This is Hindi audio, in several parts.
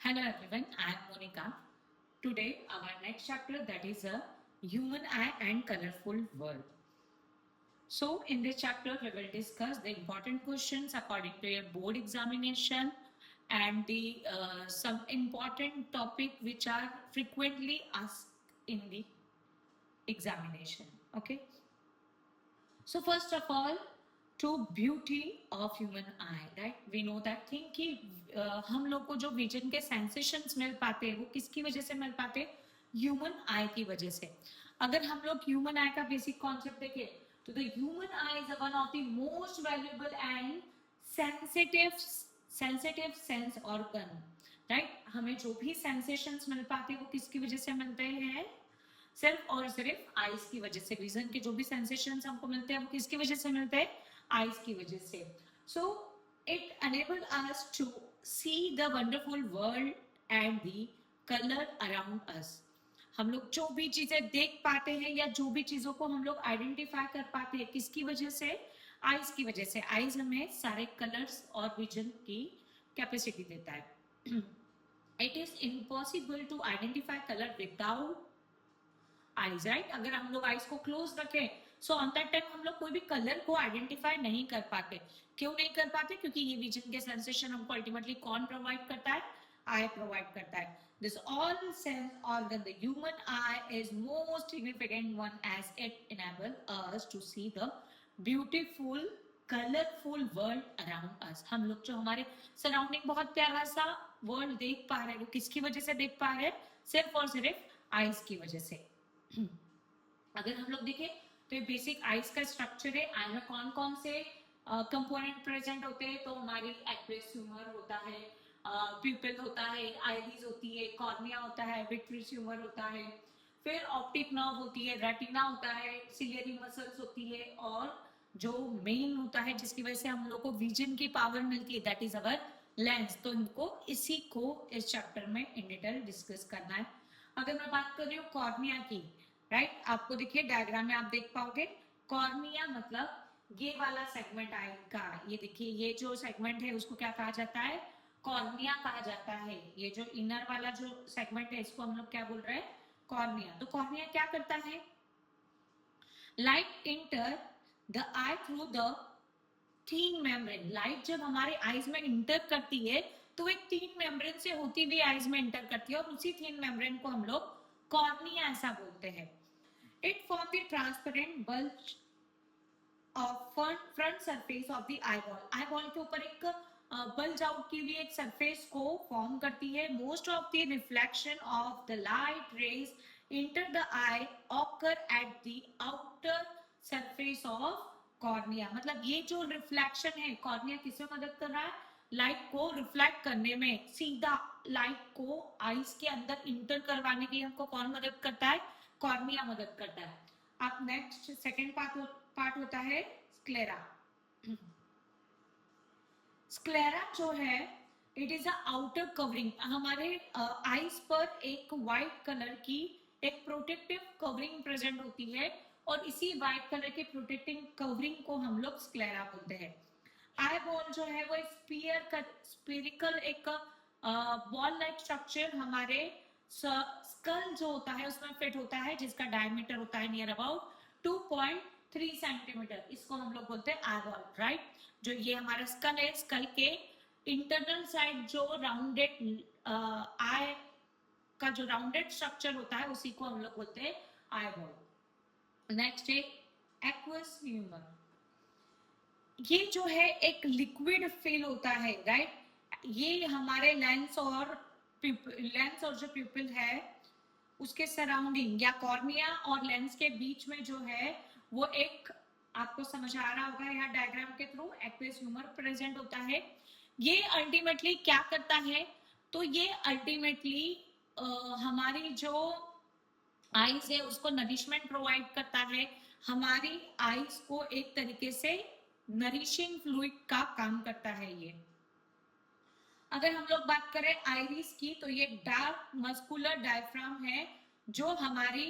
Hello everyone, I am Monica. Today our next chapter, that is a human eye and colorful world. So in this chapter we will discuss the important questions according to your board examination and the some important topic which are frequently asked in the examination. Okay. So first of all, to beauty of human eye, right? We know that thing कि हम लोग को जो विजन के सेंसेशंस मिल पाते हैं वो किसकी वजह से मिल पाते हैं? ह्यूमन आई की वजह से. अगर हम लोग ह्यूमन आई का बेसिक कॉन्सेप्ट देखें तो the human eye is one of the most valuable and sensitive sensitive sense organ, right? हमें जो भी सेंसेशंस मिल पाते हैं वो किसकी वजह से मिलते हैं? सिर्फ और सिर्फ आईज की वजह से. विजन के जो भी सेंसेशंस हमको मिलते हैं वो किसकी वजह से मिलते हैं? आईज की वजह से. So it enable us to see the wonderful world and the colour around us. हम लोग जो भी चीजें देख पाते हैं या जो भी चीजों को हम लोग आइडेंटिफाई कर पाते हैं किसकी वजह से? आईज की वजह से. आईज हमें सारे कलर्स और विजन की कैपेसिटी देता है. It is impossible to identify colour without eyes, right? अगर हम लोग आईज को क्लोज रखें सो ऑन दैट टाइम हम लोग कोई भी कलर को आइडेंटिफाई नहीं कर पाते. क्यों नहीं कर पाते? क्योंकि ये विजन के सेंसेशन हमको अल्टीमेटली कौन प्रोवाइड करता है? आई प्रोवाइड करता है. This all sense organ, the human eye is most significant one as it enable us to see the beautiful colourful world around us. हम लोग जो हमारे सराउंडिंग बहुत प्यारा सा वर्ल्ड देख पा रहे हैं वो किसकी वजह से देख पा रहे हैं? सिर्फ और सिर्फ आईज की वजह से. अगर हम लोग देखें तो ये बेसिक आईज का स्ट्रक्चर है. आई में कौन कौन से कंपोनेंट प्रेजेंट होते हैं? तो हमारी एक्वेस ह्यूमर होता है, प्यूपिल होता है, आइरिस होती है, कॉर्निया होता है, विट्रियस ह्यूमर होता है, फिर ऑप्टिक नर्व होती है, रेटिना होता है, सिलियरी मसल्स होती है, और जो मेन होता है जिसकी वजह से हम लोग को विजन की पावर मिलती है दैट इज अवर लेंस. तो इनको इसी को इस चैप्टर में इन डिटेल डिस्कस करना है. अगर मैं बात कर रही हूँ कॉर्निया की, राइट? आपको देखिए डायग्राम में आप देख पाओगे कॉर्निया मतलब ये वाला सेगमेंट आई का. ये देखिए ये जो सेगमेंट है उसको क्या कहा जाता है? कॉर्निया कहा जाता है. ये जो इनर वाला जो सेगमेंट है इसको हम लोग क्या बोल रहे हैं? कॉर्निया. तो कॉर्निया क्या करता है? Light enter the I through the thin membrane. Light जब हमारे आईज में इंटर करती है तो एक थीन मेम्ब्रेन से होती हुई आईज में इंटर करती है और उसी थीन मेम्ब्रेन को हम लोग कॉर्निया ऐसा बोलते हैं. It form the transparent bulge of front surface of the eyeball. Eyeball के ऊपर एक बल्ज आउट की हुई एक सरफेस को फॉर्म करती है. Most of the reflection of the light rays inter the I occur at the outer surface of cornea. मतलब ये जो रिफ्लेक्शन है कॉर्निया किसमें मदद कर रहा है? लाइट को रिफ्लेक्ट करने में. सीधा लाइट को आईज के अंदर इंटर करवाने के लिए हमको कौन मदद करता है? कॉर्निया मदद करता है. अब नेक्स्ट सेकेंड पार्ट होता है स्क्लेरा. स्क्लेरा जो है it is a outer covering. हमारे आईज पर एक व्हाइट कलर की एक प्रोटेक्टिव कवरिंग प्रेजेंट होती है और इसी व्हाइट कलर के प्रोटेक्टिंग कवरिंग को हम लोग स्क्लेरा बोलते हैं. आई बॉल जो है वो स्पीरिकल एक बॉल लाइक स्ट्रक्चर हमारे स्कल जो होता है उसमें फिट होता है जिसका डायमीटर होता है नियर अबाउट 2.3 सेंटीमीटर. इसको हम लोग बोलते हैं आई बॉल, राइट? जो ये हमारा स्कल है, स्कल के इंटरनल साइड जो राउंडेड आई का जो राउंडेड स्ट्रक्चर होता है उसी को हम लोग बोलते हैं आई बॉल. नेक्स्ट है एक्वस ह्यूमर. ये जो है एक लिक्विड फील होता है, राइट? ये हमारे लेंस और जो प्यूपिल है उसके सराउंडिंग या कॉर्निया और लेंस के बीच में जो है वो एक, आपको समझ आ रहा होगा यहाँ डायग्राम के थ्रू, एक्वस ह्यूमर प्रेजेंट होता है. ये अल्टीमेटली क्या करता है? तो ये अल्टीमेटली हमारी जो आईज है उसको नरिशमेंट प्रोवाइड करता है. हमारी आईज को एक तरीके से नरिशिंग फ्लूइड का काम करता है ये. अगर हम लोग बात करें आइरिस की तो ये डार्क मस्कुलर डायफ्राम है जो हमारी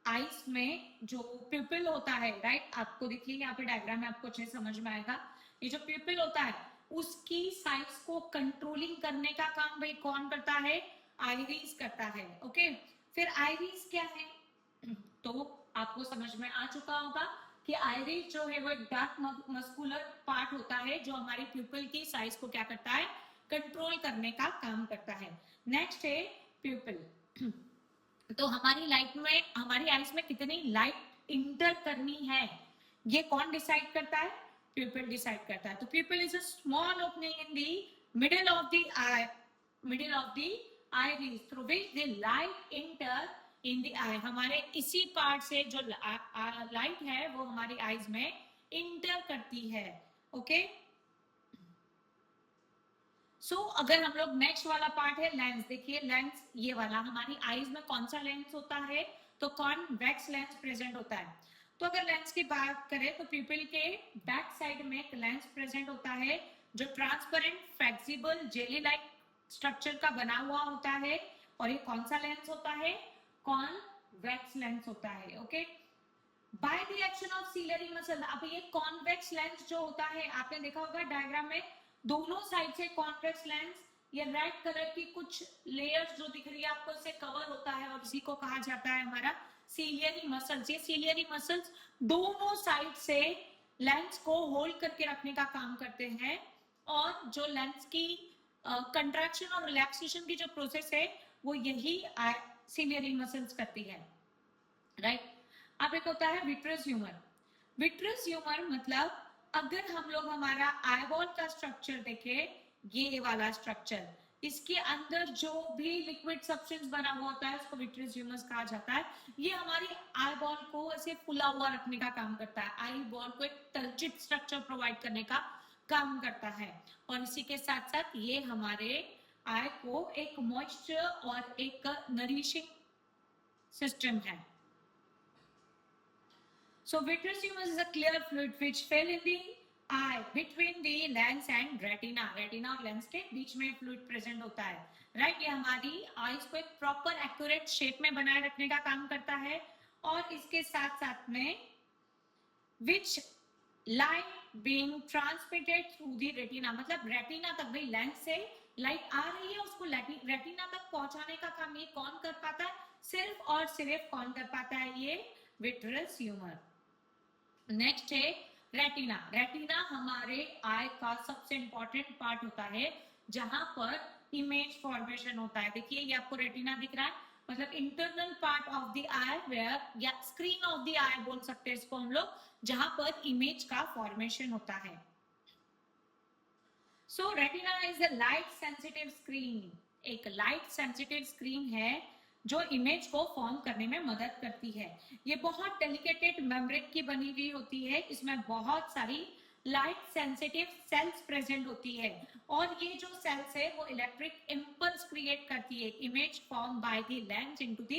आईज में जो प्यूपिल होता है, राइट? आपको देखिए यहाँ पे डायग्राम में आपको अच्छे समझ में आएगा. ये जो प्यूपिल होता है उसकी साइज को कंट्रोलिंग करने का काम भाई कौन करता है, आइरिस करता है। ओके, फिर आइरिस क्या है, तो आपको समझ में आ चुका होगा कि आइरिस जो है वो एक डार्क मस्कुलर पार्ट होता है जो हमारी प्यूपिल की साइज को क्या करता है, कंट्रोल करने का काम करता है। नेक्स्ट है प्यूपिल। तो हमारी लाइट में, हमारी आइज में कितनी लाइट इंटर करनी है ये कौन डिसाइड करता है, प्यूपिल डिसाइड करता है। तो प्यूपिल is a small opening in the middle of the I, middle of the iris through which the light enter in the eye। हमारे इसी पार्ट से जो लाइट है वो हमारी आईज में इंटर करती है। ओके, सो अगर हम लोग नेक्स्ट वाला पार्ट है लेंस, देखिए लेंस ये वाला हमारी आईज में कौन सा लेंस होता है, तो कॉन्वेक्स लेंस प्रेजेंट होता है। तो अगर लेंस की बात करें तो प्यूपिल के बैक साइड में एक लेंस प्रेजेंट होता है जो transparent flexible jelly like structure का बना हुआ होता है। और ये कौन सा लेंस होता है, कॉन्वेक्स लेंस होता है। Okay, by the action of ciliary muscle. अब ये कॉन्वेक्स लेंस जो होता है आपने देखा होगा डायग्राम में दोनों साइड से कॉन्वेक्स लेंस, ये रेड कलर की कुछ लेयर्स जो दिख रही है आपको इससे कवर होता है और इसी को कहा जाता है हमारा सीलियरी मसल्स। ये सीलियरी मसल्स दोनों साइड से लेंस को होल्ड करके रखने का काम करते हैं और जो लेंस की कंट्रैक्शन और रिलैक्सेशन की जो प्रोसेस है वो यही सीलियरी मसल्स करती है, राइट। अब एक होता है विट्रस ह्यूमर। विट्रस ह्यूमर मतलब अगर हम लोग हमारा आईबॉल का स्ट्रक्चर देखें, ये वाला स्ट्रक्चर, इसके अंदर जो भी लिक्विड सब्सटेंस बना हुआ होता है उसको विट्रस ह्यूमर कहा जाता है। ये हमारी आईबॉल को ऐसे फुला हुआ रखने का काम करता है, आईबॉल को एक टर्जिट स्ट्रक्चर प्रोवाइड करने का काम करता है। और इसी के साथ साथ ये हमारे आई को एक मॉइस्चर और एक नरिशिंग सिस्टम है। So vitreous humor is a clear fluid which fell in the eye between the lens and retina। retina और lens के बीच में fluid present होता है, right। ये हमारी eyes को एक proper accurate shape में बनाए रखने का काम करता है। और इसके साथ साथ में which light being transmitted through the retina, मतलब retina तक भाई lens से लाइट आ रही है उसको रेटिना तक पहुंचाने का काम ये कौन कर पाता है, सिर्फ और सिर्फ कौन कर पाता है, ये विट्रस ह्यूमर। नेक्स्ट है रेटिना। रेटिना हमारे आई का सबसे इंपॉर्टेंट पार्ट होता है जहां पर इमेज फॉर्मेशन होता है। देखिए ये आपको रेटिना दिख रहा है, मतलब internal part of the eye where, या स्क्रीन ऑफ द आई बोल सकते हैं इसको हम लोग, जहां पर इमेज का फॉर्मेशन होता है। So retina is a light sensitive screen, एक लाइट सेंसिटिव स्क्रीन है जो इमेज को फॉर्म करने में मदद करती है। ये बहुत डेलिकेटेड मेम्ब्रेन की बनी हुई होती है, इसमें बहुत सारी लाइट सेंसिटिव सेल्स प्रेजेंट होती है और ये जो सेल्स है वो इलेक्ट्रिक इम्पल्स क्रिएट करती है, image form by the lens into the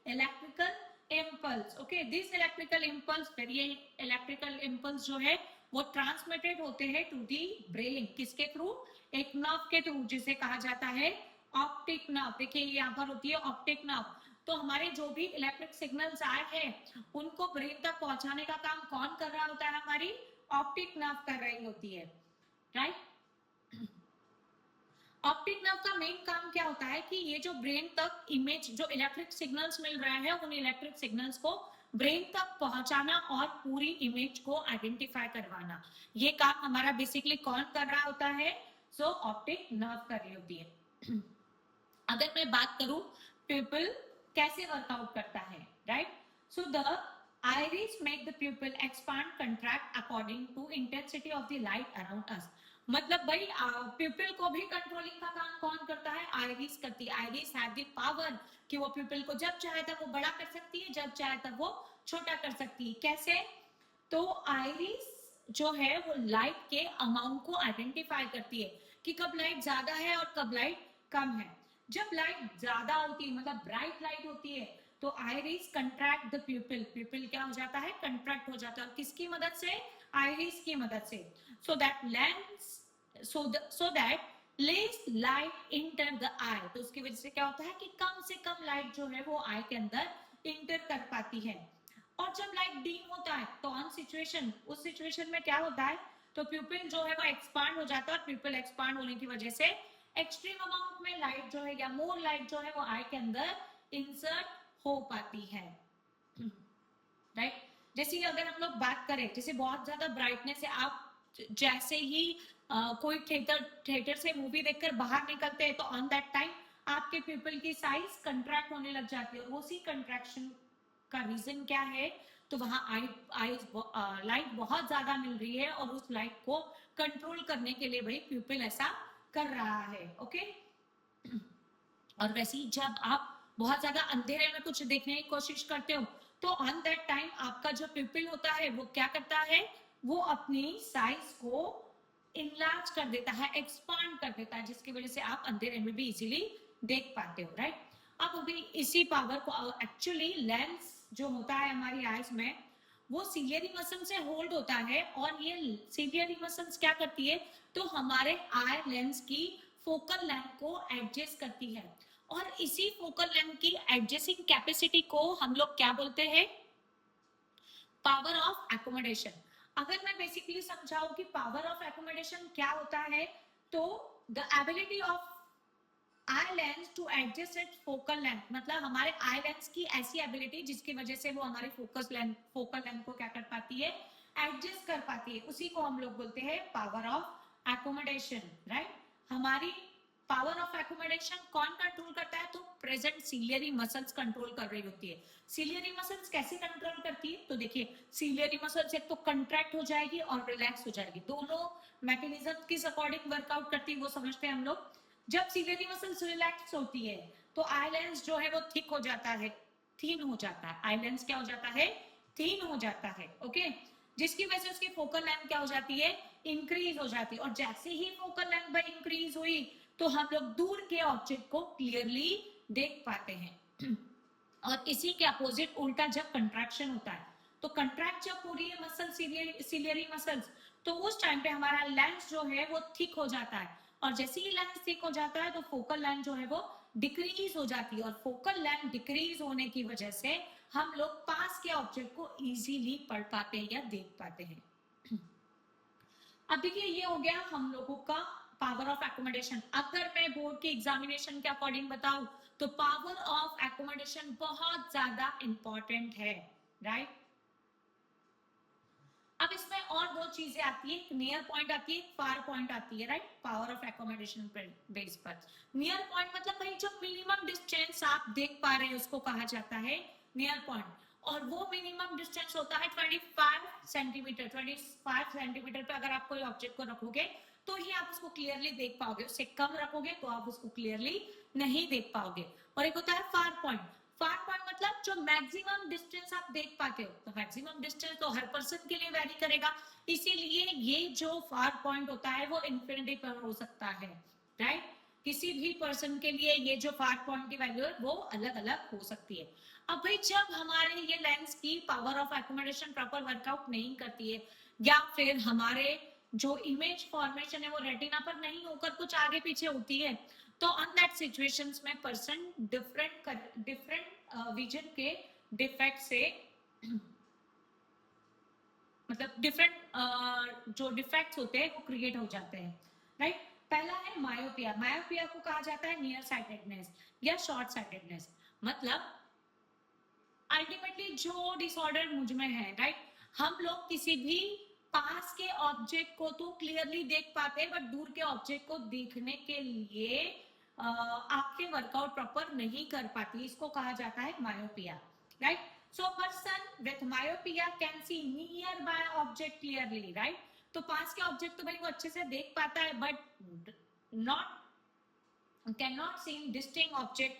electrical impulse. Okay, this electrical impulse, फिर ये इलेक्ट्रिकल इम्पल्स जो है वो ट्रांसमिटेड होते हैं टू दी ब्रेन, किसके थ्रू, एक नर्व के थ्रू जिसे कहा जाता है ऑप्टिक नर्व। देखिए यहाँ पर होती है ऑप्टिक नर्व। तो हमारे जो भी इलेक्ट्रिक सिग्नल्स आए हैं उनको ब्रेन तक पहुंचाने का काम कौन कर रहा होता है, हमारी ऑप्टिक नर्व कर रही होती है, राइट। ऑप्टिक नर्व का मेन काम क्या होता है कि ये जो ब्रेन तक इमेज, जो इलेक्ट्रिक सिग्नल्स मिल रहे हैं उन इलेक्ट्रिक सिग्नल्स को ब्रेन तक पहुंचाना और पूरी इमेज को आइडेंटिफाई करवाना, ये काम हमारा बेसिकली कौन कर रहा होता है, सो ऑप्टिक नर्व कर रही होती है। अगर मैं बात करूं प्यूपिल कैसे वर्कआउट करता है, right. So the iris make the pupil expand contract according to intensity of the light around us. मतलब भाई प्यूपिल को भी कंट्रोलिंग का काम कौन करता है, आइरिस करती है। आइरिस हैव द पावर कि वो प्यूपिल को जब चाहे तब वो बड़ा कर सकती है, जब चाहे तब वो छोटा कर सकती है। कैसे, तो आइरिस जो है वो लाइट के अमाउंट को आइडेंटिफाई करती है कि कब लाइट ज्यादा है और कब लाइट कम है। जब लाइट ज्यादा होती है मतलब ब्राइट लाइट होती है तो आइरिस कंट्रैक्ट द प्यूपिल, प्यूपिल क्या हो जाता है, कंट्रैक्ट हो जाता है। किसकी मदद से, आइरिस की मदद से। So that lens, so that less light enter the eye. तो उसकी वजह से क्या होता है कि कम से कम लाइट जो है वो आई के अंदर इंटर कर पाती है। और जब लाइट डीम होता है तो ऑन सिचुएशन, उस सिचुएशन में क्या होता है, तो प्यूपिल जो है वो एक्सपांड हो जाता है और प्यूपिल एक्सपांड होने की वजह से एक्सट्रीम अमाउंट में लाइट जो है या मोर लाइट जो है वो आई के अंदर इंसर्ट हो पाती है, राइट। जैसे अगर हम लोग बात करें, जैसे बहुत ज्यादा ब्राइटनेस है, आप जैसे ही कोई थिएटर से मूवी देखकर बाहर निकलते हैं तो ऑन दैट टाइम आपके प्यूपिल की साइज कंट्रैक्ट होने लग जाती है, और उसी कंट्रैक्शन का रीजन क्या है, तो वहां आई लाइट बहुत ज्यादा मिल रही है और उस लाइट को कंट्रोल करने के लिए भाई प्यूपिल ऐसा कर रहा है, ओके। और वैसे ही जब आप बहुत ज्यादा अंधेरे में कुछ देखने की कोशिश करते हो तो ऑन दैट टाइम आपका जो पिपिल होता है वो क्या करता है, वो अपनी साइज को इनलार्ज कर देता है, एक्सपांड कर देता है, जिसकी वजह से आप अंधेरे में भी इजीली देख पाते हो, राइट। अब अभी इसी पावर को एक्चुअली लेंस जो होता है हमारी आईज में वो सीलियरी मसल से होल्ड होता है, और ये सीलियरी मसल्स क्या करती है, तो हमारे आई लेंस की फोकल लेंथ को एडजस्ट करती है, और इसी फोकल लेंथ की एडजस्टिंग कैपेसिटी को हम लोग क्या बोलते हैं, पावर ऑफ एकोमोडेशन। अगर मैं बेसिकली समझाऊं कि पावर ऑफ एकोमोडेशन क्या होता है, तो the ability of eye lens to adjust its focal length, मतलब हमारे आई लेंस की ऐसी एबिलिटी जिसकी वजह से वो हमारी फोकल लेंथ को क्या कर पाती है, एडजस्ट कर पाती है, उसी को हम लोग बोलते हैं पावर ऑफ एकोमोडेशन, राइट। हमारी पावर ऑफ एकोमोडेशन कौन कंट्रोल करता है, तो प्रेजेंट सीलियरी मसल्स कंट्रोल कर रही होती है। सीलियरी मसल्स कैसे कंट्रोल करती है, तो देखिए सीलियरी मसल्स एक तो कंट्रैक्ट हो जाएगी और रिलैक्स हो जाएगी, दोनों मैकेनिज्म किस अकॉर्डिंग वर्कआउट करती है वो समझते हैं हम लोग। जब सीलियरी मसल्स रिलैक्स होती है तो आई लेंस जो है वो थिक हो जाता है, थीन हो जाता है, आई लेंस क्या हो जाता है, थीन हो जाता है, ओके। जिसकी वजह से उसकी फोकल लेंथ क्या हो जाती है, इंक्रीज हो जाती है, और जैसे ही फोकल लेंथ बाय इंक्रीज हुई तो हम लोग दूर के ऑब्जेक्ट को क्लियरली देख पाते हैं। और इसी के अपोजिट उल्टा जब कंट्रैक्शन होता है, तो कंट्रैक्ट जब हो रही है मसल सीलियरी मसल्स, तो उस टाइम पे हमारा लेंस जो है वो थिक हो जाता है, और जैसे ही लेंस थिक हो जाता है तो फोकल लेंथ जो है वो डिक्रीज हो जाती है, और फोकल लेंथ डिक्रीज होने की वजह से हम लोग पास के ऑब्जेक्ट को इजीली पढ़ पाते हैं या देख पाते हैं। अब देखिए ये हो गया हम लोगों का पावर ऑफ एकोमोडेशन। अगर मैं बोर्ड के एग्जामिनेशन के अकॉर्डिंग बताऊं तो पावर ऑफ एकोमोडेशन बहुत ज्यादा इंपॉर्टेंट है, राइट। अब इसमें और दो चीजें आती है, एक नियर पॉइंट आती है, एक फार पॉइंट आती है, right. Power of accommodation base पर नियर पॉइंट मतलब भाई जो मिनिमम डिस्टेंस आप देख पा रहे हैं उसको कहा जाता है नियर पॉइंट, और वो मिनिमम डिस्टेंस होता है 25 सेंटीमीटर। 25 सेंटीमीटर पे अगर आप कोई ऑब्जेक्ट को रखोगे तो ही आप उसको क्लियरली देख पाओगे, उससे कम रखोगे तो आप उसको क्लियरली नहीं देख पाओगे। और एक होता है फार पॉइंट। फार पॉइंट मतलब जो मैक्सिमम डिस्टेंस आप देख पाते हो, तो मैक्सिमम डिस्टेंस तो हर पर्सन के लिए वैरी करेगा, इसीलिए ये जो फार पॉइंट होता है वो इंफिनिटी पर हो सकता है, राइट। किसी भी पर्सन के लिए ये जो फार पॉइंट की वैल्यू है वो अलग अलग हो सकती है। अब भाई जब हमारे ये लेंस की power of accommodation proper workout नहीं करती है, या फिर हमारे जो इमेज फॉर्मेशन है वो रेटिना पर नहीं होकर कुछ आगे पीछे होती है, तो ऑन दैट सिचुएशंस में पर्सन डिफरेंट विजन के डिफेक्ट से मतलब डिफरेंट जो डिफेक्ट्स होते हैं वो क्रिएट हो जाते हैं, राइट। पहला है मायोपिया। मायोपिया को कहा जाता है नियर साइटेडनेस या शॉर्ट साइटेडनेस, मतलब अल्टीमेटली जो डिसऑर्डर मुझ में है, राइट। हम लोग किसी भी पास के ऑब्जेक्ट को तो क्लियरली देख पाते हैं, बट दूर के ऑब्जेक्ट को देखने के लिए आंखें वर्कआउट प्रॉपर नहीं कर पाती, इसको कहा जाता है myopia, right. So person with myopia can see nearby object clearly, right. तो पास के ऑब्जेक्ट तो भाई वो अच्छे से देख पाता है, but not can not see distinct object,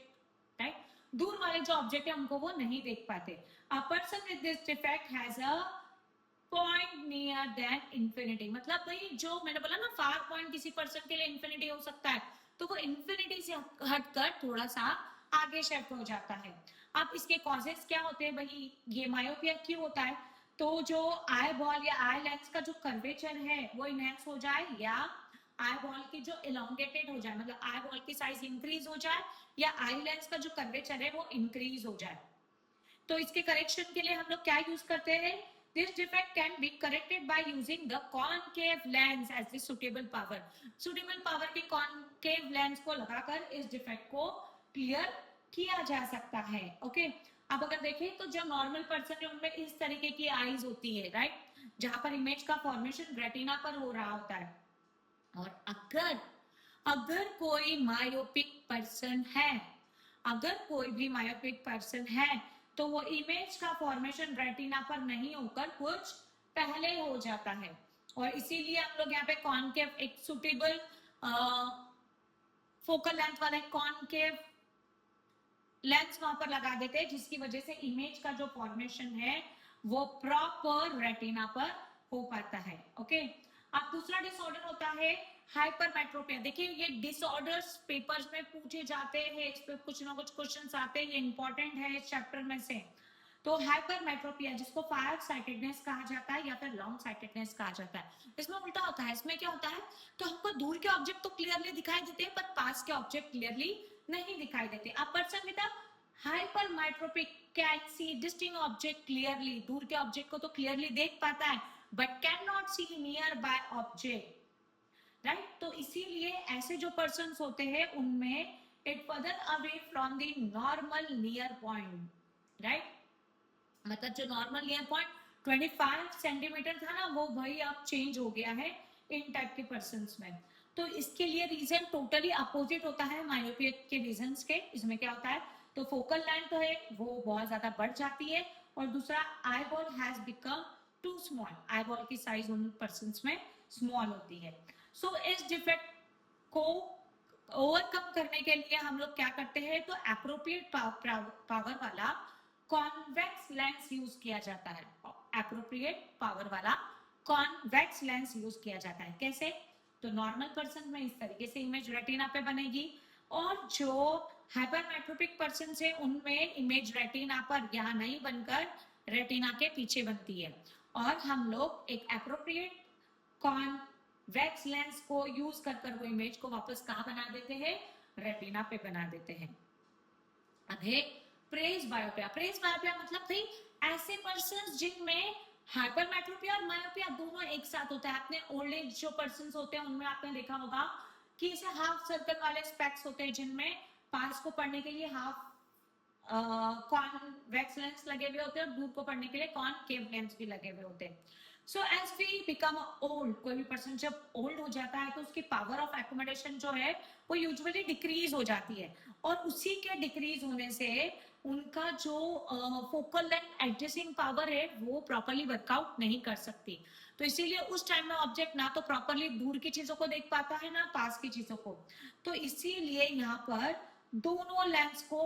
right. दूर वाले जो ऑब्जेक्ट है उनको वो नहीं देख पाते। A person with this defect has a point near than infinity, मतलब भाई जो मैंने बोला ना फार पॉइंट किसी पर्सन के लिए इंफिनिटी हो सकता है, तो वो इंफिनिटी से हटकर थोड़ा सा आगे शिफ्ट हो जाता है। अब इसके कॉजेस क्या होते हैं भाई, ये मायोपिया क्यों होता है, तो जो आई बॉल या आई लेंस का जो कर्वेचर है वो इनहेंस हो जाए, या आई बॉल की जो इलोंगेटेड हो जाए, मतलब आई बॉल की साइज इंक्रीज हो जाए, या आई लेंस का जो कर्वेचर है वो इंक्रीज हो जाए। तो इसके करेक्शन के लिए हम लोग क्या यूज करते हैं, This defect can be corrected by using the concave lens as the suitable power. Suitable power के concave lens को लगाकर इस defect को clear किया जा सकता है. Okay? अब अगर देखें तो जो नॉर्मल पर्सन है उनमें इस तरीके की आईज होती है, राइट, जहां पर इमेज का फॉर्मेशन रेटिना पर हो रहा होता है. और अगर कोई मायोपिक पर्सन है, अगर कोई भी मायोपिक पर्सन है तो वो इमेज का फॉर्मेशन रेटिना पर नहीं होकर कुछ पहले हो जाता है. और इसीलिए हम लोग यहाँ पे कॉनकेव एक सुटेबल फोकल लेंथ वाला कॉनकेव लेंस वहां पर लगा देते हैं, जिसकी वजह से इमेज का जो फॉर्मेशन है वो प्रॉपर रेटिना पर हो पाता है. ओके, अब दूसरा डिसऑर्डर होता है हाइपरमेट्रोपिया. देखिए ये डिसऑर्डर्स पेपर्स में पूछे जाते हैं, इस पे कुछ ना कुछ क्वेश्चंस आते हैं, ये इंपॉर्टेंट है इस चैप्टर में से. तो हाइपरमेट्रोपिया जिसको फार साइटेडनेस कहा जाता है या फिर लॉन्ग साइटेडनेस कहा जाता है, इसमें उल्टा होता है. इसमें क्या होता है तो हमको दूर के ऑब्जेक्ट तो क्लियरली दिखाई देते हैं पर पास के ऑब्जेक्ट क्लियरली नहीं दिखाई देते. अब person with hypermetropic can see distinct object clearly, दूर के ऑब्जेक्ट को तो क्लियरली देख पाता है but can not see nearby object, right. तो इसीलिए ऐसे जो पर्सन होते हैं उनमें it further away from the normal near point, right. मतलब जो नॉर्मल नियर पॉइंट 25 सेंटीमीटर था ना, वो भाई अब चेंज हो गया है इन टाइप के पर्सन में. तो इसके लिए रीजन टोटली अपोजिट होता है मायोपिया के रीजंस के. इसमें क्या होता है तो फोकल लेंथ तो है वो बहुत ज्यादा बढ़ जाती है, और दूसरा eye ball has become too small, eye ball की साइज उन पर्सन में स्मॉल होती है. सो इस डिफेक्ट को ओवरकम करने के लिए हम लोग क्या करते हैं तो एप्रोप्रिएट पावर वाला कॉन्वेक्स लेंस यूज किया जाता है. एप्रोप्रिएट पावर वाला कॉन्वेक्स लेंस यूज किया जाता है. कैसे तो नॉर्मल पर्सन में इस तरीके से इमेज रेटिना पे बनेगी, और जो हाइपरमेट्रोपिक पर्सन है उनमें इमेज रेटिना पर यहाँ नहीं बनकर रेटिना के पीछे बनती है. और हम लोग एक एप्रोप्रिएट कॉन्वेक्स लेंस को यूज कर वो इमेज को वापस कहाँ बना देते हैं, रेटिना पे बना देते हैं. अब है प्रेज बायोपिया. प्रेज बायोपिया मतलब भाई ऐसे पर्सन जिनमें हाइपरमेट्रोपिया और मायोपिया दोनों एक साथ होता है. आपने ओल्ड एज जो पर्सन होते हैं उनमें आपने देखा होगा कि इसे हाफ सर्कल वाले स्पेक्स होते हैं जिनमें पास को पढ़ने के लिए हाफ कॉन्वेक्स लेंस लगे हुए होते हैं और दूर को पढ़ने के लिए कॉनकेव लेंस भी लगे हुए होते हैं. So as we become old, कोई भी पर्सन जब ओल्ड हो जाता है तो उसकी पावर ऑफ एकोमोडेशन जो है वो यूजुअली डिक्रीज हो जाती है, और उसी के डिक्रीज होने से उनका जो फोकल लेंथ एडजस्टिंग पावर है वो प्रॉपर्ली वर्कआउट नहीं कर सकती. तो इसीलिए उस टाइम में ऑब्जेक्ट ना तो प्रॉपर्ली दूर की चीजों को देख पाता है ना पास की चीजों को. तो इसीलिए यहाँ पर दोनों लेंस को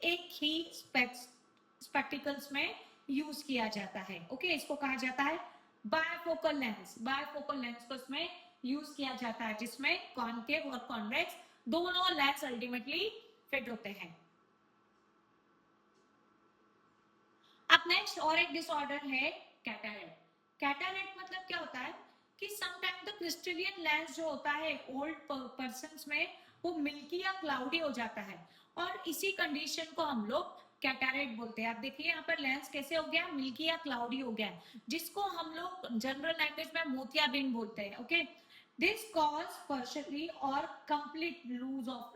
एक ही स्पेक्टिकल्स में यूज किया जाता है. ओके, इसको कहा जाता है बायफोकल लेंस. बायफोकल लेंस को इसमें यूज किया जाता है जिसमें कॉनकेव और कॉन्वेक्स दोनों लेंस अल्टीमेटली फिट होते हैं. अब नेक्स्ट और एक डिसऑर्डर है कैटरेक्ट. कैटरेक्ट मतलब क्या होता है कि समटाइम द क्रिस्टलियन लेंस जो होता है ओल्ड पर्सन्स में वो मिल्की या क्लाउडी हो जाता है, और इसी कंडीशन को हम लोग कैटरेक्ट बोलते हैं. आप देखिए यहाँ पर लेंस कैसे हो गया, मिल्की या क्लाउडी हो गया, जिसको हम लोग जनरल लैंग्वेज में मोतियाबिंद बोलते हैं. ओके, दिस कॉज पर्शियली और कंप्लीट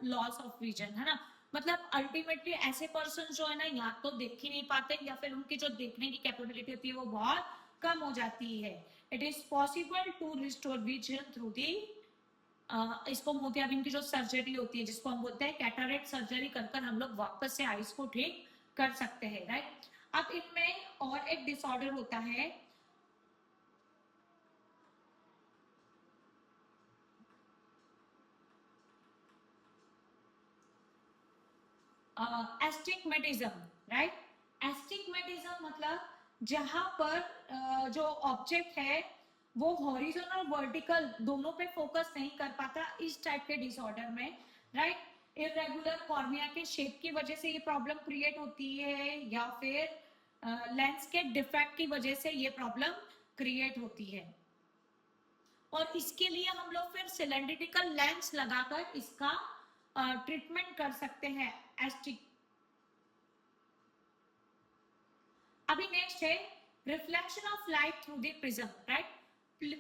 लॉस ऑफ विजन, है ना. मतलब अल्टीमेटली ऐसे पर्सन जो है ना या तो देख ही नहीं पाते या फिर उनकी जो देखने की कैपेबिलिटी होती है वो बहुत कम हो जाती है. It is possible to restore vision through the इसको मोतियाबिंद की जो सर्जरी होती है जिसको हम बोलते हैं कैटरेक्ट सर्जरी, कर हम लोग वापस से आईज को ठीक कर सकते हैं, राइट. अब इनमें और एक डिसऑर्डर होता है एस्टिग्मेटिज्म, राइट. एस्टिग्मेटिज्म मतलब जहां पर जो ऑब्जेक्ट है वो हॉरिजॉन्टल वर्टिकल दोनों पे फोकस नहीं कर पाता, इस टाइप के डिसऑर्डर में, राइट. इरेगुलर कॉर्निया के शेप की वजह से ये प्रॉब्लम क्रिएट होती है या फिर लेंस के डिफेक्ट की वजह से ये प्रॉब्लम क्रिएट होती है, और इसके लिए हम लोग फिर सिलेंड्रिकल लेंस लगाकर इसका ट्रीटमेंट कर सकते हैं. एस्टिक अभी नेक्स्ट है reflection of light through the prism, right?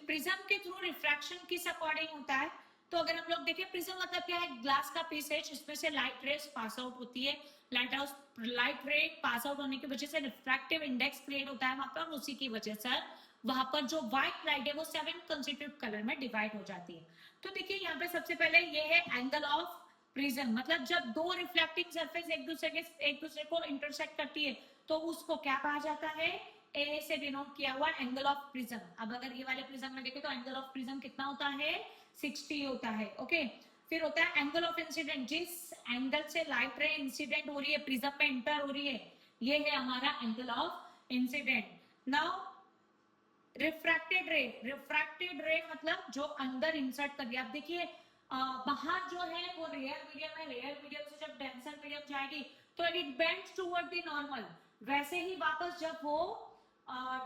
Prism के थ्रू रिफ्रैक्शन किस अकॉर्डिंग होता है? तो अगर हम लोग देखें, प्रिज्म मतलब क्या है? ग्लास का पीस है जिसमें से लाइट रेस पास आउट होती है। लाइट रे पास आउट होने की वजह से रिफ्रैक्टिव इंडेक्स क्रिएट होता है वहां पर, उसी की वजह से वहां पर जो व्हाइट लाइट है वो 7 कंस्टिट्यूट कलर में डिवाइड हो जाती है। तो देखिए यहाँ पे सबसे पहले ये है एंगल ऑफ प्रिज्म, मतलब जब दो रिफ्लेक्टिंग सरफेस एक दूसरे को इंटरसेक्ट करती है तो उसको क्या कहा जाता है? ए से डिनोट किया हुआ एंगल ऑफ प्रिज्म। अब अगर ये वाले प्रिज्म में देखें तो एंगल ऑफ प्रिज्म कितना होता है? 60 होता है। ओके, फिर होता है एंगल ऑफ इंसिडेंट, जिस एंगल से लाइट रे इंसिडेंट हो रही है, प्रिज्म में एंटर हो रही है, ये है हमारा angle of incident. Now refracted रे मतलब जो अंदर इंसर्ट कर दिया। आप देखिए बाहर जो है वो रेयर मीडियम है, रेयर मीडियम से जब डेंसर मीडियम जाएगी तो it bends toward the normal, वैसे ही वापस जब वो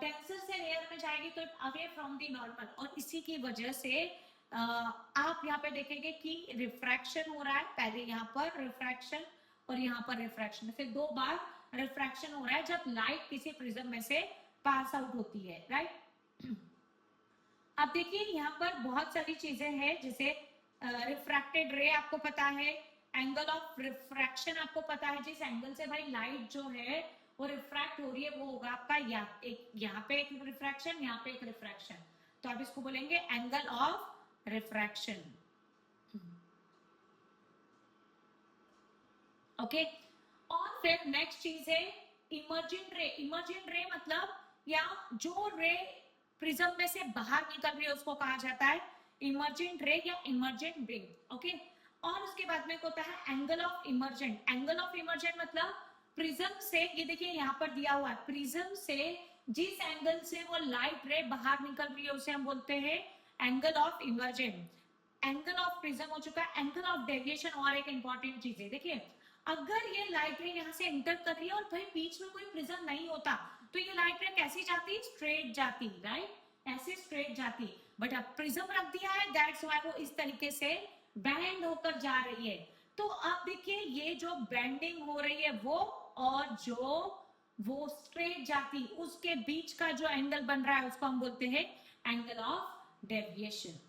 डेंसर से रेयर में जाएगी तो अवे फ्रॉम द नॉर्मल। और इसी की वजह से आप यहाँ पे देखेंगे कि रिफ्रैक्शन हो रहा है, पहले यहाँ पर रिफ्रैक्शन और यहाँ पर रिफ्रैक्शन, फिर दो बार रिफ्रैक्शन हो रहा है जब लाइट किसी प्रिज्म में से पास आउट होती है, राइट? अब देखिए यहाँ पर बहुत सारी चीजें हैं, जैसे रिफ्रैक्टेड रे आपको पता है, एंगल ऑफ रिफ्रैक्शन आपको पता है, जिस एंगल से भाई लाइट जो है वो रिफ्रैक्ट हो रही है वो होगा आपका यहाँ पे एक रिफ्रैक्शन, यहाँ पे एक रिफ्रैक्शन, तो आप इसको बोलेंगे एंगल ऑफ रिफ्रैक्शन। ओके, और फिर नेक्स्ट चीज है इमर्जेंट रे। इमर्जेंट रे मतलब या जो रे प्रिज्म में से बाहर निकल रही है उसको कहा जाता है इमर्जेंट रे या इमर्जेंट बीम। ओके, और उसके बाद में होता है angle of emergent. Angle of emergent मतलब प्रिज्म से, ये देखिए यहाँ पर दिया हुआ है, प्रिज्म से जिस एंगल से वो लाइट रे बाहर निकल रही है उसे हम बोलते हैं angle of emergent. Angle of prism हो चुका है। एंगल ऑफ डेविएशन और एक इंपॉर्टेंट चीज है, देखिए अगर ये लाइट रे यहाँ से एंटर कर रही है और भाई बीच में कोई प्रिज्म नहीं होता तो ये लाइट रे कैसी जाती? स्ट्रेट जाती, राइट? ऐसे स्ट्रेट जाती, बट अब प्रिज्म रख दिया है, दैट्स व्हाई वो इस तरीके से बैंड होकर जा रही है। तो अब देखिए ये जो बेंडिंग हो रही है वो और जो वो स्ट्रेट जाती, उसके बीच का जो एंगल बन रहा है उसको हम बोलते हैं एंगल ऑफ डेविएशन।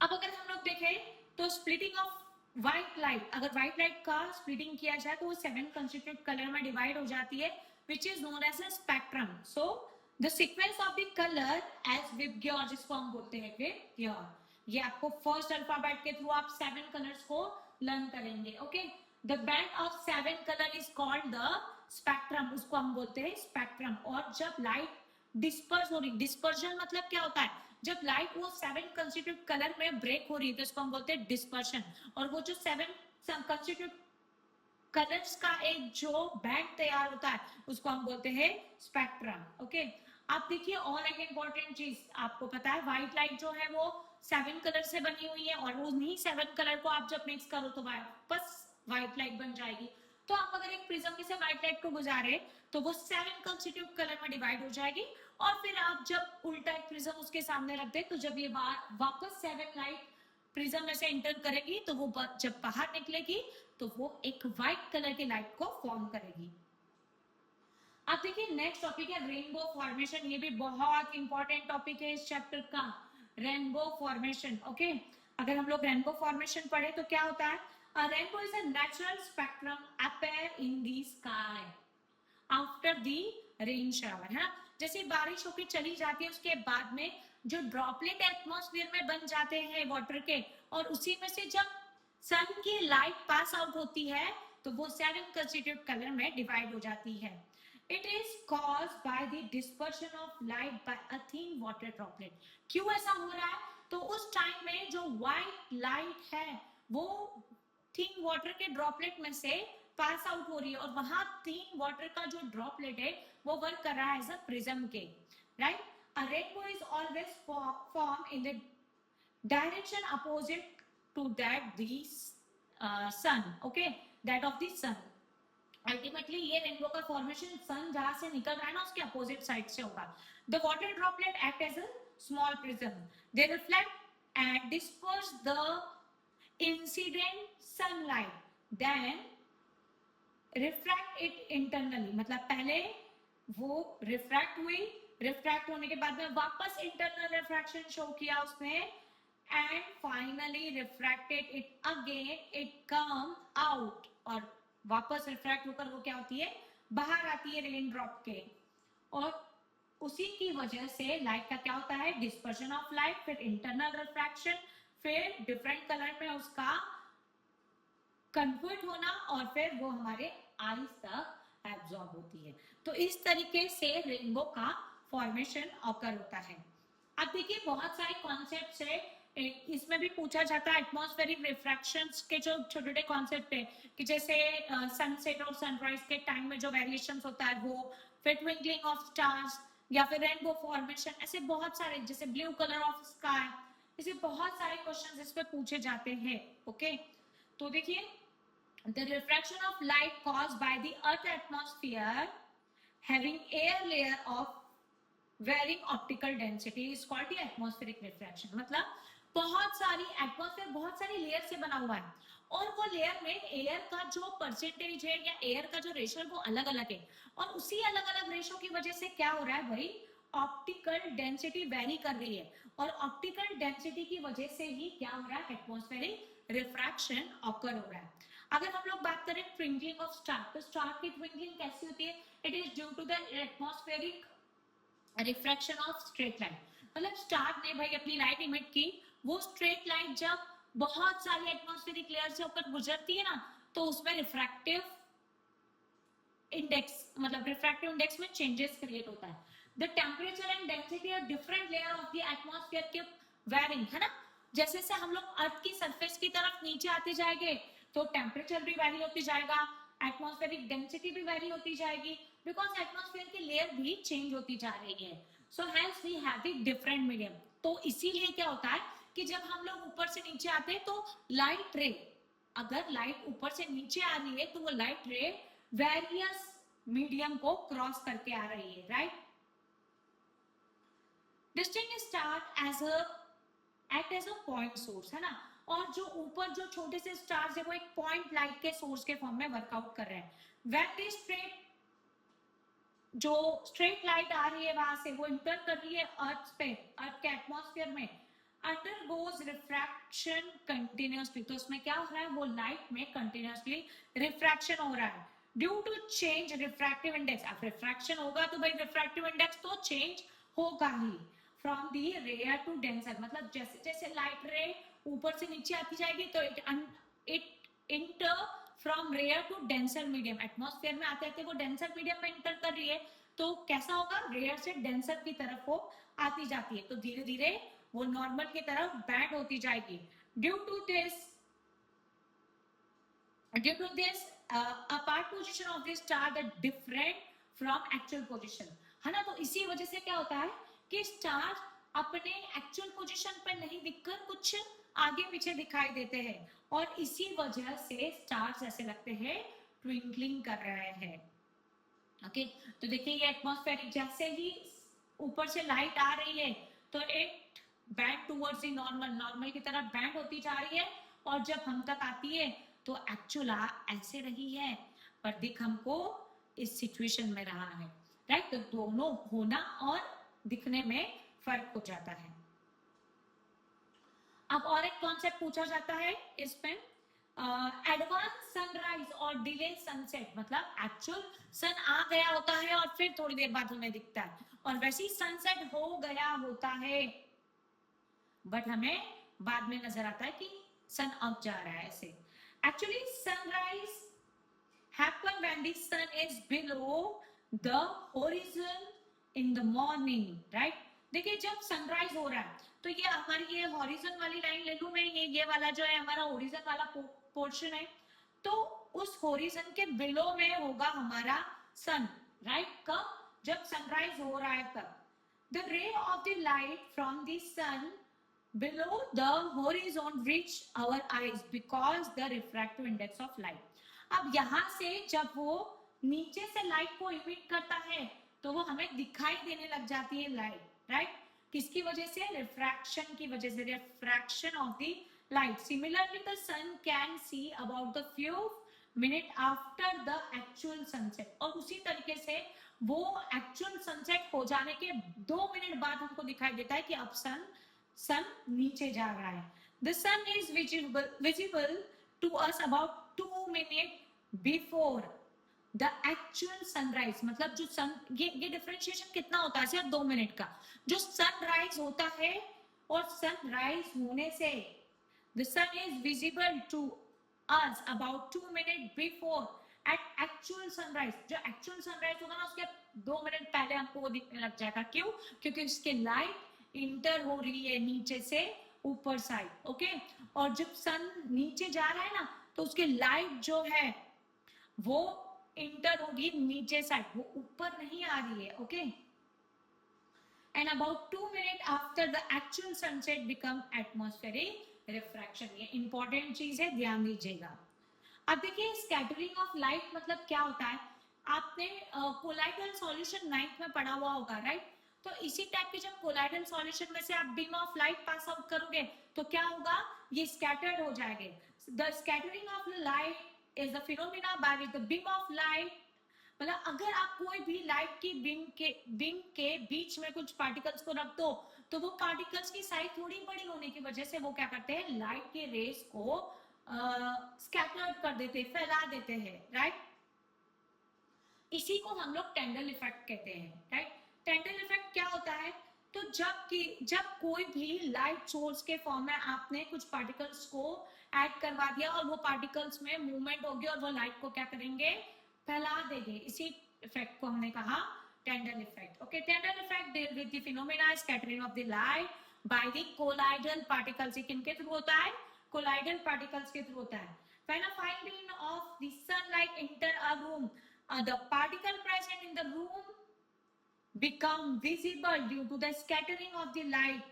अब अगर हम लोग देखें तो स्प्लिटिंग ऑफ व्हाइट लाइट, अगर व्हाइट लाइट का स्प्लिटिंग किया जाए तो वो 7 कंस्टिट्यूट कलर में डिवाइड हो जाती है, which is known as a spectrum. So the sequence of the color as Vibgyor, जिसको हम बोलते हैं Vibgyor, ये आपको फर्स्ट अल्फाबेट के थ्रू आप 7 कलर्स को लर्न करेंगे। Okay, the band of 7 colour is called the spectrum, उसको हम बोलते हैं स्पेक्ट्रम। और जब लाइट डिस्पर्स हो रही, डिस्पर्जन मतलब क्या होता है? जब लाइट वो 7 कंस्टिट्यूट कलर में ब्रेक हो रही है तो इसको हम बोलते हैं डिस्पर्शन। और वो जो 7 कंस्टिट्यूट कलर्स का एक जो बैंड तैयार होता है उसको हम बोलते हैं स्पेक्ट्रम। ओके, आप देखिए और एक इंपॉर्टेंट चीज आपको पता है, व्हाइट लाइट जो है वो 7 कलर से बनी हुई है और उन्हीं 7 कलर को आप जब मिक्स करो तो वापस व्हाइट लाइट बन जाएगी। तो आप अगर एक प्रिज्म से व्हाइट लाइट को गुजारे तो वो 7 कंस्टिट्यूट कलर में डिवाइड हो जाएगी, और फिर आप जब उल्टा एक प्रिज्म उसके सामने रख दे तो जब ये वापस 7 लाइट प्रिज्म में से एंटर करेगी तो वो जब बाहर निकलेगी तो वो एक व्हाइट कलर की लाइट को फॉर्म करेगी। अब देखिए नेक्स्ट टॉपिक है रेनबो फॉर्मेशन। ये भी बहुत इंपॉर्टेंट टॉपिक है इस चैप्टर का, रेनबो फॉर्मेशन। ओके, अगर हम लोग रेनबो फॉर्मेशन पढ़े तो क्या होता है? Rainbow is a natural spectrum appear in the sky after the rain shower, है ना? जैसे बारिश होकर चली जाती है उसके बाद में जो ड्रॉपलेट एटमॉस्फेयर में बन जाते हैं वाटर के, और उसी में से जब सन की लाइट पास आउट होती है तो वो 7 कंस्टिट्यूट कलर में डिवाइड हो जाती है। It is caused by the dispersion of light by a thin water droplet. क्यों ऐसा हो रहा है? तो उस टाइम में जो व्हाइट लाइट है वो थिन वाटर के ड्रॉपलेट में से पास आउट हो रही है, और वहां थिन वाटर का जो ड्रॉपलेट है वो वर्क कर रहा है एज अ प्रिज्म के, right? A rainbow is always form in the direction opposite to that the sun, okay, that of the sun. Ultimately ये रेनबो का फॉर्मेशन सन जहां से निकल रहा है ना उसके अपोजिट साइड से होगा। The water droplet act as a small prism, they reflect and disperse the incident sunlight, then refract it internally. मतलब पहले वो रिफ्रैक्ट हुई, रिफ्रैक्ट होने के बाद में वापस इंटरनल रिफ्रैक्शन शो किया उसने, and finally refracted it again, it come out, और वापस रिफ्रैक्ट होकर वो क्या होती है, बाहर आती है रेन ड्रॉप के। और उसी की वजह से लाइट का क्या होता है, डिस्पर्शन ऑफ लाइट, फिर इंटरनल रिफ्रैक्शन, फिर डिफरेंट कलर में उसका कन्वर्ट होना, और फिर वो हमारे आईज तक एब्जॉर्ब होती है। तो इस तरीके से रेनबो का फॉर्मेशन ऑकर होता है। अब देखिए बहुत सारे कॉन्सेप्ट्स है, इसमें भी पूछा जाता है एटमॉस्फेरिक रिफ्रैक्शंस के जो छोटे छोटे कॉन्सेप्ट है, कि जैसे सनसेट और सनराइज के टाइम में जो वेरिएशंस होता है वो, फिर ट्विंकलिंग ऑफ स्टार्स, या फिर रेनबो फॉर्मेशन, ऐसे बहुत सारे, जैसे ब्लू कलर ऑफ स्काई, ऐसे बहुत सारे क्वेश्चंस इस पे पूछे जाते हैं। ओके, तो देखिए, the refraction of light caused by the earth atmosphere having air layer of varying optical density is called the atmospheric refraction। मतलब बहुत सारी एटमॉस्फेयर बहुत सारी लेयर से बना हुआ है, और वो लेयर में एयर का जो परसेंटेज है या एयर का जो रेशो है वो अलग अलग है, और उसी अलग अलग रेशो की वजह से क्या हो रहा है भाई, ऑप्टिकल डेंसिटी वेरी कर रही है, और ऑप्टिकल डेंसिटी की वजह से ही क्या हो रहा है, एटमॉस्फेरिक रिफ्रैक्शन ऑकर हो रहा है। अगर हम लोग बात करें ट्विंकलिंग ऑफ स्टार, तो स्टार की ट्विंकलिंग कैसी होती है, it is due to the atmospheric refraction of straight line. मतलब स्टार ने भाई अपनी लाइट इमिट की, वो स्ट्रेट लाइन जब बहुत सारी एटमॉस्फेरिक लेयर से होकर गुजरती है ना, तो उसमें रिफ्रैक्टिव इंडेक्स, मतलब रिफ्रैक्टिव इंडेक्स में चेंजेस क्रिएट होता है। The temperature and density of different layer of the atmosphere के वेरिंग, है ना, जैसे से हम लोग अर्थ की सरफेस की तरफ नीचे आते जाएंगे तो टेम्परेचर भी वेरी होती जाएगा, एटमॉस्फेरिक डेंसिटी भी वेरी होती जाएगी, बिकॉज एटमॉस्फेयर की लेयर भी चेंज होती जा रही है। So hence we have the different medium. तो इसीलिए क्या होता है कि जब हम लोग ऊपर से नीचे आते हैं तो लाइट रे, अगर लाइट ऊपर से नीचे आ रही है तो वो लाइट रे वेरियस मीडियम को क्रॉस करके आ रही है, right. Distinct star as a act as a point source, है ना, और जो ऊपर जो छोटे से स्टार्स है वो एक पॉइंट लाइट के सोर्स के फॉर्म में वर्कआउट कर रहे हैं। व्हेन दी स्ट्रेट, जो स्ट्रेट लाइट आ रही है वहां से वो इंटर कर रही है अर्थ पे, अर्थ के एटमॉस्फेयर में, अंडरगोज रिफ्रैक्शन कंटिन्यूअसली, तो उसमें क्या हो रहा है, वो लाइट में कंटिन्यूअसली रिफ्रैक्शन हो रहा है due to change refractive index. अब रिफ्रैक्शन होगा तो भाई रिफ्रैक्टिव इंडेक्स तो चेंज होगा ही। From the rare to denser, मतलब जैसे जैसे लाइट रे ऊपर से नीचे आती जाएगी तो it enter from rare to denser medium, atmosphere में आते आते वो डेंसर मीडियम में इंटर कर रही है, तो कैसा होगा, रेयर से डेंसर की तरफ वो आती जाती है, तो धीरे धीरे वो नॉर्मल की तरफ बैंड होती जाएगी। Due to this apart position of the star that different from actual position, है ना। तो इसी वजह से क्या होता है कि स्टार अपने एक्चुअल पोजीशन पर नहीं दिखकर कुछ आगे पीछे दिखाई देते हैं, और इसी वजह से स्टार्स ऐसे लगते हैं ट्विंकलिंग कर रहे हैं। ओके, तो देखिए ये एटमॉस्फेयर जैसे ही ऊपर से लाइट आ रही है तो it band towards the normal, normal की तरफ बैंड होती जा रही है, और जब हम तक आती है तो एक्चुअल ऐसे रही है, पर दिख हमको इस सिचुएशन में रहा है, राइट। तो दोनों होना और दिखने में फर्क हो जाता है। अब और एक कॉन्सेप्ट पूछा जाता है इसमें, एडवांस सनराइज और डिले सनसेट, मतलब एक्चुअल सन आ गया होता है और फिर थोड़ी देर बाद हमें दिखता है, और वैसे ही सनसेट हो गया होता है बट हमें बाद में नजर आता है कि सन अब जा रहा है ऐसे। Actually sunrise happen when the sun is below the horizon in the morning, right। देखिए जब सनराइज हो रहा है तो ये हमारी ये हॉरिजन वाली लाइन ले लूं मैं, ये वाला जो है हमारा हॉरिजन वाला पोर्शन है, तो उस हॉरिजन के बिलो में होगा हमारा सन, राइट। कब, जब सनराइज हो रहा है तब। The ray of the light from the sun below the horizon reach our eyes because the refractive index of light। अब यहां से जब वो नीचे से लाइट को इमिट करता है तो वो हमें दिखाई देने लग जाती है लाइट, राइट। किसकी वजह से, रिफ्रैक्शन की वजह से, refraction of the light. Similarly the sun can see about the few minute after the actual sunset, और उसी तरीके से वो एक्चुअल सनसेट हो जाने के 2 मिनट बाद हमको दिखाई देता है कि अब सन नीचे जा रहा है. The sun is visible to us about 2 minute before the actual sunrise. मतलब जो सन, ये डिफरेंशिएशन कितना होता है? सिर्फ 2 मिनट का. जो सनराइज होता है और सनराइज होने से the sun is visible to us about 2 minute before at actual sunrise. जो एक्चुअल सनराइज होगा ना, उसके 2 मिनट पहले हमको वो दिखने लग जाएगा. क्यों? क्योंकि उसके लाइट इंटर हो रही है नीचे से ऊपर साइड. ओके. और जब सन नीचे जा रहा है ना, तो उसके लाइट जो है वो इंटर होगी नीचे साइड, वो ऊपर नहीं आ रही है. Okay. And about 2 minute after the actual sunset become atmospheric refraction. ये इंपॉर्टेंट चीज है, ध्यान दीजिएगा. अब देखिए स्कैटरिंग ऑफ लाइट मतलब क्या होता है. आपने कोलाइडल सॉल्यूशन 9th में पढ़ा हुआ होगा, राइट? तो इसी टाइप के जब कोलाइडल सॉल्यूशन में से आप beam of light pass out करोगे तो क्या होगा? ये स्कैटर्ड हो जाएंगे. The scattering of light is the phenomena by which the beam of light, मतलब अगर आप कोई भी लाइट की बीम के बीच में कुछ पार्टिकल्स को रख दो, तो वो पार्टिकल्स की साइज थोड़ी बड़ी होने की वजह से वो क्या करते हैं? लाइट के रेस को स्कैटर्ड कर देते हैं, फैला देते हैं, राइट? इसी को हम लोग टेंडल इफेक्ट कहते हैं, राइट? टेंडल इफेक्ट क्या होता है? तो जब कोई भी लाइट सोर्स के फॉर्म में आपने कुछ पार्टिकल्स को ऐड करवा दिया और वो पार्टिकल्स में मूवमेंट होगी और वो लाइट को क्या करेंगे? फैला देंगे. इसी इफेक्ट को हमने कहा Tyndall effect. Okay. Tyndall effect deal with the phenomena scattering of the light by the colloidal particles. किनके थ्रू होता है? कोलाइडल पार्टिकल्स के थ्रू होता है. When a fine beam of the sunlight enter a room, the particle present in the room become visible due to the scattering of the light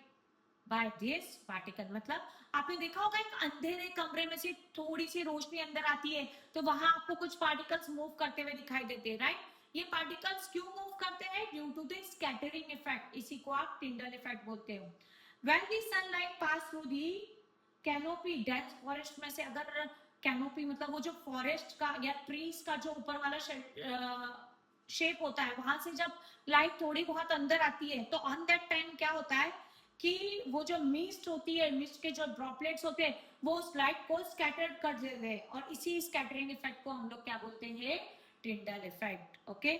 by this particle. मतलब आपने देखा होगा एक अंधेरे कमरे में से थोड़ी सी रोशनी अंदर आती है तो वहां आपको कुछ पार्टिकल्स मूव करते हुए दिखाई देते हैं, राइट? ये पार्टिकल्स क्यों मूव करते हैं? Due to the scattering effect. इसी को आप टिंडल इफेक्ट बोलते हो. When the sunlight pass through the canopy, dense forest में से अगर कैनोपी मतलब वो जो फॉरेस्ट का या ट्रीज का जो ऊपर वाला शेप होता है, वहां से जब लाइट थोड़ी बहुत अंदर आती है तो ऑन दैट टाइम क्या होता है कि वो जो मिस्ट होती है, मिस्ट के जो ड्रॉपलेट्स होते हैं, वो उस लाइट को स्कैटर कर देते हैं और इसी स्कैटरिंग इफेक्ट को हम लोग क्या बोलते हैं? Tyndall effect. Okay.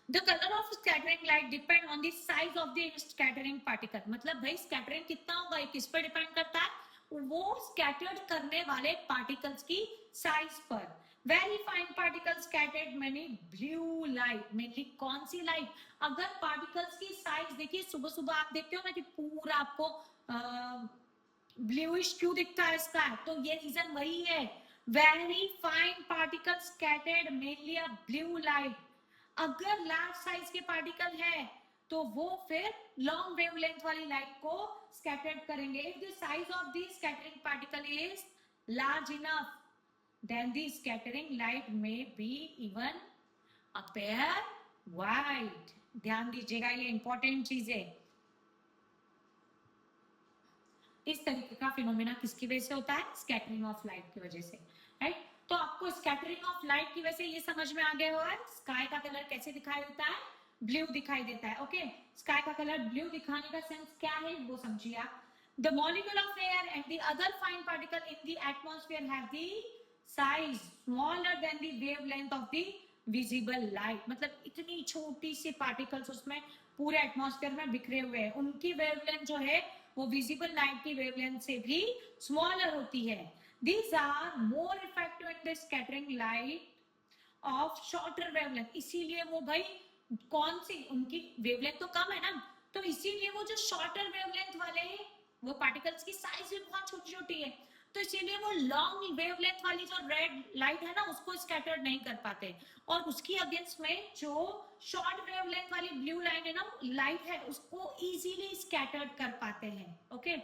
The color of scattering light depend on the size of the scattering particle. मतलब भाई स्कैटरिंग कितना होगा ये किस पर डिपेंड करता है? वो स्कैटर्ड करने वाले पार्टिकल्स की साइज पर. Very fine particles scattered many blue light. Mainly कौन सी लाइट? अगर पार्टिकल्स की साइज देखिए, सुबह सुबह आप देखते हो ना कि पूरा आपको ब्लूइश क्यों दिखता है इसका? तो ये रीजन वही है. Very fine particles scattered mainly a blue light. अगर लार्ज साइज के पार्टिकल है तो वो फिर लॉन्ग वेवलेंथ वाली लाइट को स्कैटर्ड करेंगे. If the size of the scattering particle is large enough, then the scattering light may be even appear white. ध्यान दीजिएगा, ये इंपॉर्टेंट चीज है. इस तरीके का फिनोमेना किसकी वजह से होता है? स्कैटरिंग ऑफ लाइट की वजह से, राइट? तो आपको स्कैटरिंग ऑफ लाइट की वजह से ये समझ में आ गया हुआ है स्काई का कलर कैसे दिखाई देता है? ब्लू दिखाई देता है. ओके. स्काई का कलर ब्लू दिखाने का सेंस क्या है वो समझिए आप. The molecule of air and the other fine particle in the atmosphere have the size smaller than the wavelength of the visible light. मतलब इतनी छोटी सी पार्टिकल्स उसमें पूरे एटमॉस्फेयर में बिखरे हुए हैं, उनकी वेवलेंथ जो है वो विजिबल लाइट की वेवलेंथ से भी स्मॉलर होती है. These are more effective in the scattering light of shorter wavelength. इसीलिए वो भाई कौन सी, उनकी वेवलेंथ तो कम है ना, तो इसीलिए वो जो शॉर्टर वेवलेंथ वाले हैं वो पार्टिकल्स की साइज भी बहुत छोटी छोटी है, तो इसीलिए वो लॉन्ग वेवलेंथ वाली जो रेड लाइट है ना उसको स्कैटर्ड नहीं कर पाते. और उसकी अगेंस्ट में जो शॉर्ट वेवलेंथ वाली ब्लू लाइन है ना, लाइट है, उसको इजीली स्कैटर्ड कर पाते हैं. Okay.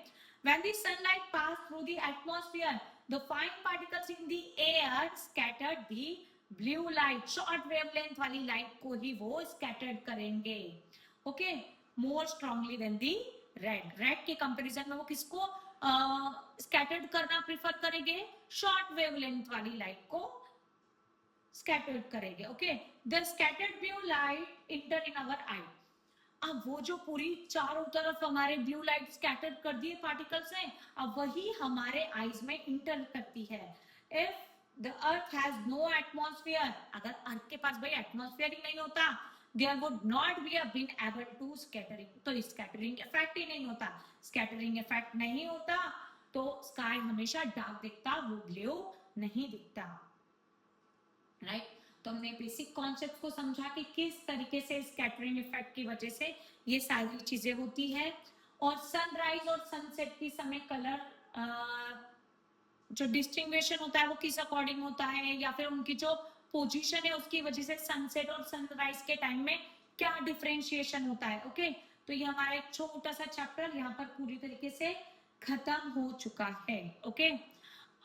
When the sunlight pass through the atmosphere, the fine particles in the air scattered the blue light. Short wavelength वाली लाइट को ही वो स्कैटर्ड करेंगे. Okay. More strongly than the red. Red के कंपैरिजन में वो किसको स्कैटर्ड करना प्रेफर करेंगे? शॉर्ट वेवलेंथ वाली लाइट को स्कैटर्ड करेंगे. Okay, the scattered blue light enter in our eye. अब वो जो पूरी चारों तरफ हमारे ब्लू लाइट स्कैटर कर दिए पार्टिकल्स ने, अब वही हमारे आईज में इंटर करती है. If the earth has no atmosphere, अगर अर्थ के पास भाई एटमॉस्फेयर ही नहीं होता, there would not be been able to scattering, तो स्कैटरिंग इफेक्ट ही नहीं होता. स्कैटरिंग इफेक्ट नहीं होता तो स्काई हमेशा डार्क दिखता, वो ब्लू नहीं दिखता. राइट, तो हमने बेसिक कॉन्सेप्ट को समझा कि किस तरीके से स्कैटरिंग इफेक्ट की वजह से ये सारी चीजें होती है. और सनराइज और सनसेट के समय कलर जो डिस्टिंग्विशन होता है वो किस अकॉर्डिंग होता है, या फिर उनकी जो पोजीशन है उसकी वजह से सनसेट और सनराइज के टाइम में क्या डिफरेंशिएशन होता है. ओके, तो ये हमारा एक छोटा सा चैप्टर यहाँ पर पूरी तरीके से खत्म हो चुका है. ओके,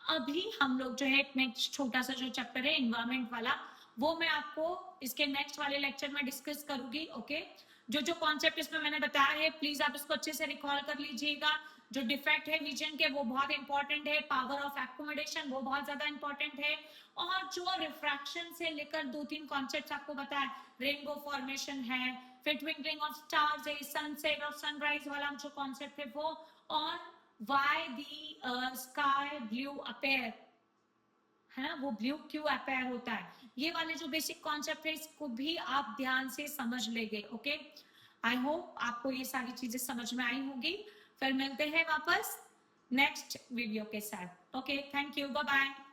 अभी हम लोग जो है नेक्स्ट छोटा सा जो चैप्टर है इन्वायरमेंट वाला, वो मैं आपको इसके नेक्स्ट वाले लेक्चर में डिस्कस करूंगी. ओके, जो जो कॉन्सेप्ट इसमें मैंने बताया है प्लीज आप इसको अच्छे से रिकॉल कर लीजिएगा. जो डिफेक्ट है विजन के वो बहुत इंपॉर्टेंट है, पावर ऑफ एकोमोडेशन वो बहुत ज्यादा इंपॉर्टेंट है, और जो रिफ्रैक्शन से लेकर 2-3 कॉन्सेप्ट आपको बताया, रेनबो फॉर्मेशन है, फिर ट्विंकलिंग ऑफ स्टार्स है, सनसेट और सनराइज वाला जो कॉन्सेप्ट है वो, और why the sky blue appear, है ना, वो ब्लू क्यों अपेयर होता है, ये वाले जो बेसिक कॉन्सेप्ट है इसको भी आप ध्यान से समझ लेंगे. ओके, आई होप आपको ये सारी चीजें समझ में आई होगी. फिर मिलते हैं वापस नेक्स्ट वीडियो के साथ. Okay, thank you, bye bye.